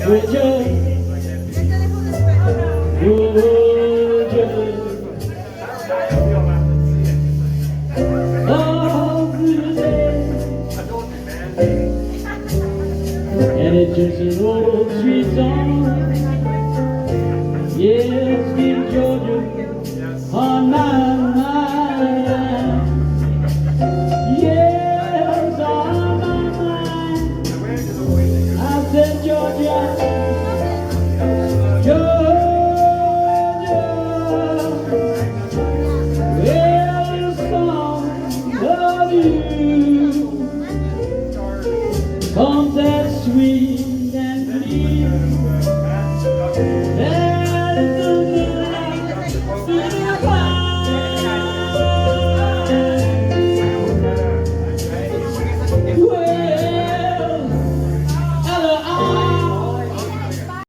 And it just rolls sweet song. Yes, dear Georgia, on my mind. Yes, on my mind. I said, Georgia, Georgia, well, the song of you comes that sweet.